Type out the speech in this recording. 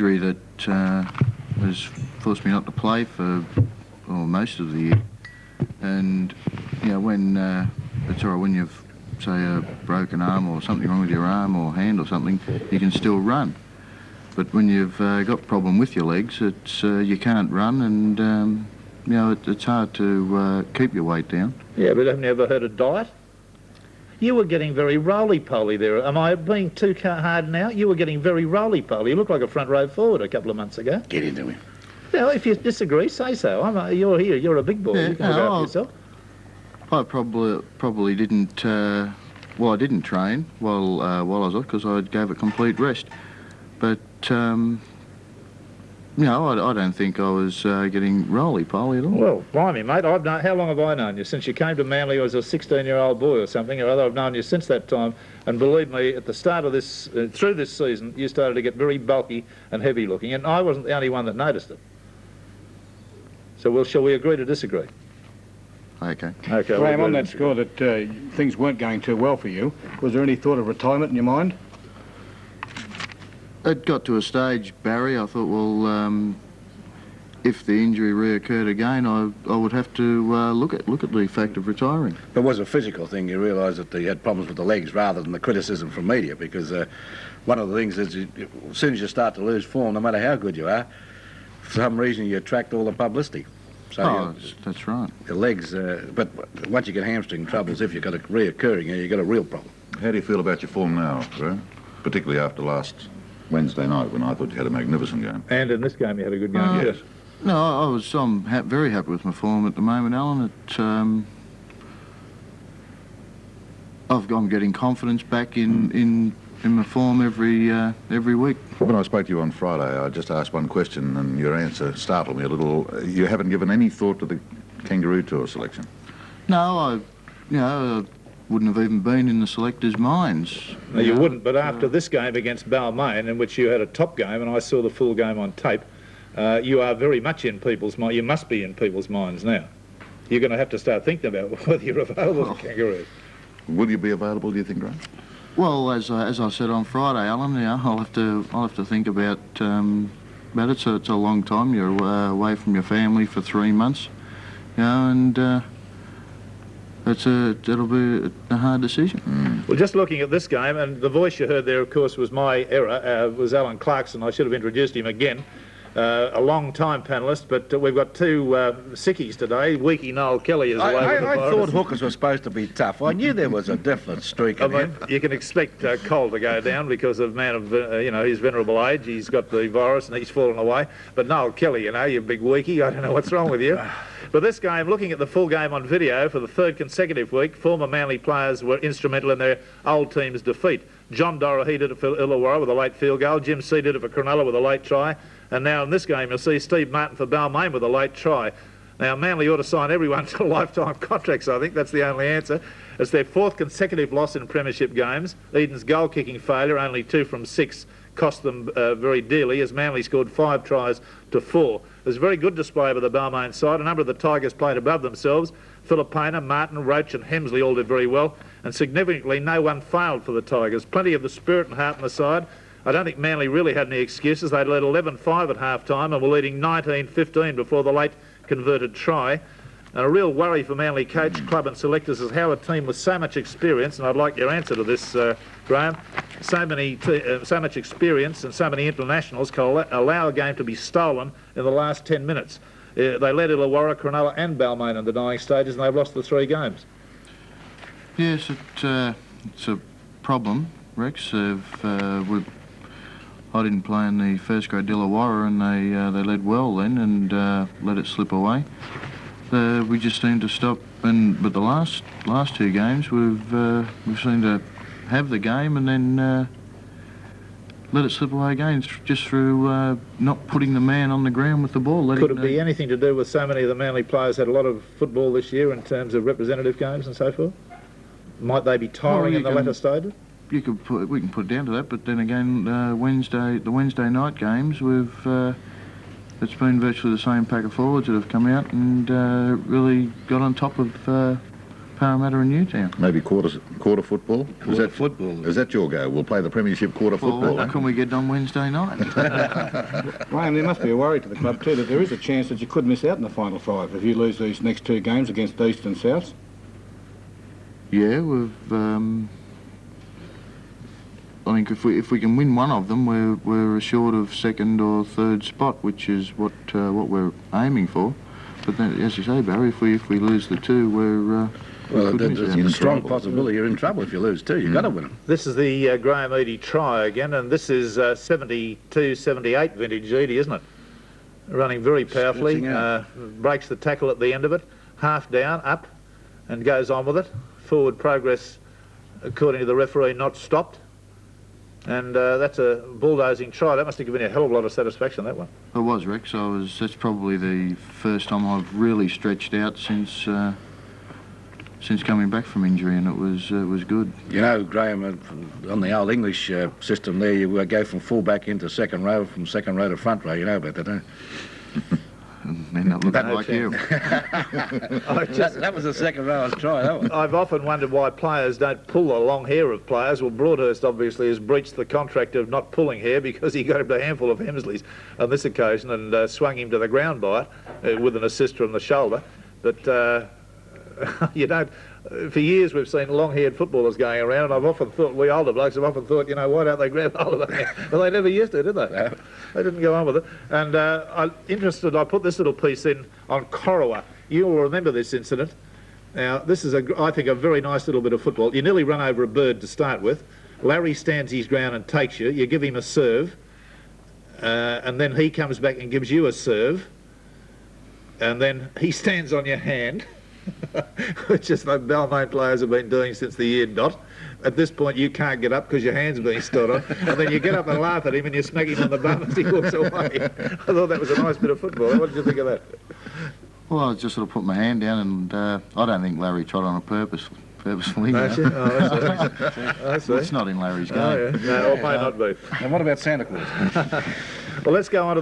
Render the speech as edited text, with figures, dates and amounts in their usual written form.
injury that has forced me not to play for most of the year. And when it's all right, when you've say a broken arm or something wrong with your arm or hand or something, you can still run. But when you've got a problem with your legs, it's you can't run, and it's hard to keep your weight down. Yeah, but haven't you ever heard of diet? You were getting very roly-poly there. Am I being too hard now? You were getting very roly-poly. You looked like a front row forward a couple of months ago. Get into him. Well, if you disagree, say so. You're here. You're a big boy. Yeah, you can look after yourself. I probably didn't. I didn't train while I was off because I gave a complete rest. But I don't think I was getting roly-poly at all. Well, blimey, mate, how long have I known you? Since you came to Manly as a 16-year-old boy or something or other. I've known you since that time. And believe me, at the start of this, through this season, you started to get very bulky and heavy-looking, and I wasn't the only one that noticed it. So, shall we agree to disagree? Okay. Graham, on that score that things weren't going too well for you, was there any thought of retirement in your mind? It got to a stage, Barry, I thought, well, if the injury reoccurred again, I would have to look at the fact of retiring. But it was a physical thing. You realised that he had problems with the legs rather than the criticism from media, because one of the things is as soon as you start to lose form, no matter how good you are, for some reason you attract all the publicity. So that's right. The legs, but once you get hamstring troubles, if you've got it reoccurring, you've got a real problem. How do you feel about your form now, Graham? Particularly after last Wednesday night when I thought you had a magnificent game. And in this game you had a good game, yes. No, I'm very happy with my form at the moment, Alan. I'm getting confidence back in my form every week. When I spoke to you on Friday, I just asked one question and your answer startled me a little. You haven't given any thought to the Kangaroo Tour selection? No, I wouldn't have even been in the selectors' minds. No, you wouldn't, but after this game against Balmain, in which you had a top game, and I saw the full game on tape, you are very much in people's minds. You must be in people's minds now. You're going to have to start thinking about whether you're available to Kangaroos. Will you be available, do you think, Graham? Well, as I said on Friday, Alan, I'll have to think about it. So it's a long time. You're away from your family for 3 months, and it'll be a hard decision. Well, just looking at this game, and the voice you heard there, of course, was my error. Was Alan Clarkson. I should have introduced him again. A long-time panellist, but we've got two sickies today. Weaky Noel Kelly is away. I thought hookers were supposed to be tough. I knew there was a definite streak in him. You can expect Cole to go down because of man of his venerable age. He's got the virus and he's fallen away. But Noel Kelly, you big weaky, I don't know what's wrong with you. But this game, looking at the full game on video for the third consecutive week, former Manly players were instrumental in their old team's defeat. John Dorahy did it for Illawarra with a late field goal. Jim C did it for Cronulla with a late try. And now in this game, you'll see Steve Martin for Balmain with a late try. Now, Manly ought to sign everyone to lifetime contracts, I think. That's the only answer. It's their fourth consecutive loss in premiership games. Eden's goal-kicking failure, only 2 from 6, cost them very dearly, as Manly scored 5 tries to 4. It was a very good display by the Balmain side. A number of the Tigers played above themselves. Filipina, Martin, Roach and Hemsley all did very well. And significantly, no one failed for the Tigers. Plenty of the spirit and heart on the side. I don't think Manly really had any excuses. They'd led 11-5 at half-time and were leading 19-15 before the late converted try. And a real worry for Manly coach, club and selectors is how a team with so much experience, and I'd like your answer to this, Graham, so much experience and so many internationals can allow a game to be stolen in the last 10 minutes. They led Illawarra, Cronulla and Balmain in the dying stages, and they've lost the 3 games. Yes, it's a problem, Rex. I didn't play in the first grade Illawarra, and they led well then and let it slip away. We just seemed to stop, but the last 2 games we've seemed to have the game and then let it slip away again just through not putting the man on the ground with the ball. Could it be anything to do with so many of the Manly players had a lot of football this year in terms of representative games and so forth? Might they be tiring in the latter stages? We can put it down to that, but then again, the Wednesday night games, it's been virtually the same pack of forwards that have come out and really got on top of Parramatta and Newtown. Maybe quarter football? Football. Is that your go? We'll play the premiership quarter football. Well, can we get it on Wednesday night? Graham, there must be a worry to the club too that there is a chance that you could miss out in the final 5 if you lose these next 2 games against East and South. Yeah, I think if we can win one of them, we're assured of 2nd or 3rd spot, which is what we're aiming for. But then, as you say, Barry, if we lose the 2, Well, could miss there's out. a strong possibility you're in trouble if you lose too. You've got to win them. This is the Graham Eady try again, and this is 72-78 vintage Eady, isn't it? Running very powerfully, Stretching out. breaks the tackle at the end of it, half down, up, and goes on with it. Forward progress, according to the referee, not stopped. And that's a bulldozing try. That must have given you a hell of a lot of satisfaction, that one. It was, Rex. That's probably the first time I've really stretched out since coming back from injury, and it was good. You know, Graham, on the old English system there, you go from full back into second row, from second row to front row. You know about that, don't you? And end up looking like you. That was the second row I was trying, that one. I've often wondered why players don't pull the long hair of players. Well, Broadhurst obviously has breached the contract of not pulling hair because he got him a handful of Hemsleys on this occasion and swung him to the ground by it with an assist from the shoulder. But you don't. For years we've seen long-haired footballers going around, and I've often thought, we older blokes have often thought, you know, why don't they grab hold of it? Well, they never used to, did they? No. They didn't go on with it. And I put this little piece in on Corowa. You'll remember this incident. Now, this is, I think, a very nice little bit of football. You nearly run over a bird to start with. Larry stands his ground and takes you. You give him a serve, and then he comes back and gives you a serve, and then he stands on your hand, which is like Balmain players have been doing since the year dot. At this point, you can't get up because your hand's being stood on, and then you get up and laugh at him and you smack him on the bum as he walks away. I thought that was a nice bit of football. What did you think of that? Well, I just sort of put my hand down, and I don't think Larry trod on a purposefully. Don't you? Oh, I see. It's not in Larry's game. Oh, yeah. No, it may not be. And what about Santa Claus? Well, let's go on to the